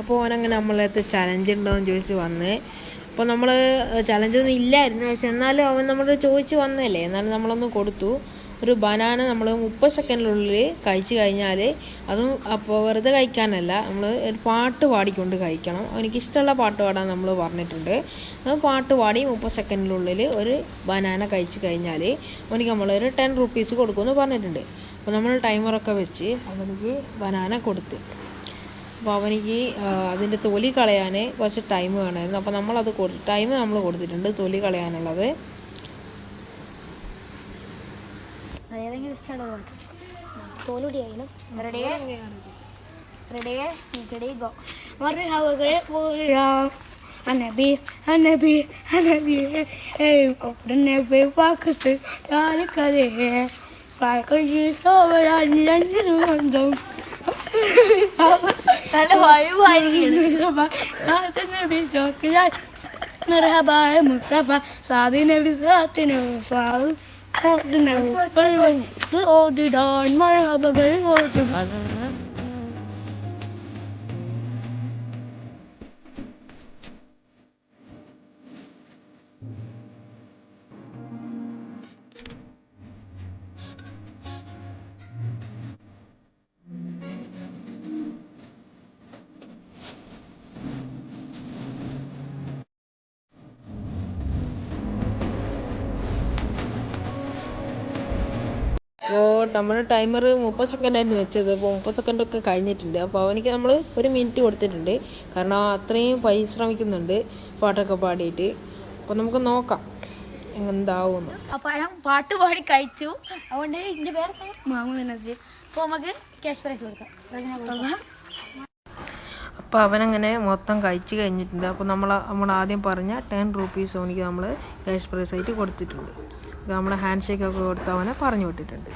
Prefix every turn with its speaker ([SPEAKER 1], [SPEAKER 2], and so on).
[SPEAKER 1] അപ്പോൾ ഓനങ്ങനെ നമ്മളടുത്ത് ചലഞ്ച് ഉണ്ടോയെന്ന് ചോദിച്ച് വന്ന്. അപ്പോൾ നമ്മൾ ചലഞ്ചൊന്നും ഇല്ലായിരുന്നു, പക്ഷെ എന്നാലും അവൻ നമ്മളോട് ചോദിച്ച് വന്നല്ലേ, എന്നാലും നമ്മളൊന്ന് കൊടുത്തു. ഒരു ബനാന നമ്മൾ 30 സെക്കൻഡിനുള്ളിൽ കഴിച്ച് കഴിഞ്ഞാൽ, അതും അപ്പോൾ വെറുതെ കഴിക്കാനല്ല, നമ്മൾ ഒരു പാട്ട് പാടിക്കൊണ്ട് കഴിക്കണം. എനിക്കിഷ്ടമുള്ള പാട്ട് പാടാൻ നമ്മൾ പറഞ്ഞിട്ടുണ്ട്. അത് പാട്ട് പാടി 30 സെക്കൻഡിനുള്ളിൽ ഒരു ബനാന കഴിച്ച് കഴിഞ്ഞാൽ അവനിക്ക് നമ്മളൊരു 10 റുപ്പീസ് കൊടുക്കുമെന്ന് പറഞ്ഞിട്ടുണ്ട്. അപ്പോൾ നമ്മൾ ടൈമറൊക്കെ വെച്ച് അവനിക്ക് ബനാന കൊടുത്ത്. അപ്പോൾ അവനിക്ക് അതിൻ്റെ തൊലി കളയാൻ കുറച്ച് ടൈം വേണമായിരുന്നു. അപ്പോൾ നമ്മളത് ടൈം നമ്മൾ കൊടുത്തിട്ടുണ്ട് തൊലി കളയാനുള്ളത്.
[SPEAKER 2] مرحبا يا مصطفى سعدنا بذاتنا مرحبا
[SPEAKER 1] അപ്പോൾ നമ്മുടെ ടൈമർ 30 സെക്കൻഡായിരുന്നു വെച്ചത്. അപ്പോൾ 30 സെക്കൻഡൊക്കെ കഴിഞ്ഞിട്ടുണ്ട്. അപ്പോൾ അവനിക്ക് നമ്മൾ 1 മിനിറ്റ് കൊടുത്തിട്ടുണ്ട്, കാരണം അത്രയും പരിശ്രമിക്കുന്നുണ്ട് പാട്ടൊക്കെ പാടിയിട്ട്. അപ്പോൾ നമുക്ക് നോക്കാം എന്താവുമെന്ന്.
[SPEAKER 2] അപ്പോൾ ഞാൻ പാട്ട് പാടി കഴിച്ചു, അതുകൊണ്ട് എൻ്റെ പേര് മുഹമ്മദ് നസീർ. അപ്പോൾ നമുക്ക് ക്യാഷ് പ്രൈസ് കൊടുക്കാം.
[SPEAKER 1] അപ്പോൾ അവനങ്ങനെ മൊത്തം കഴിച്ച് കഴിഞ്ഞിട്ടുണ്ട്. അപ്പോൾ നമ്മൾ ആദ്യം പറഞ്ഞ 10 റുപ്പീസ് അവനിക്ക് നമ്മൾ ക്യാഷ് പ്രൈസ് ആയിട്ട് കൊടുത്തിട്ടുണ്ട്. നമ്മൾ ഹാൻഡ് ഷേക്കൊക്കെ കൊടുത്ത് അവനെ പറഞ്ഞു വിട്ടിട്ടുണ്ട്.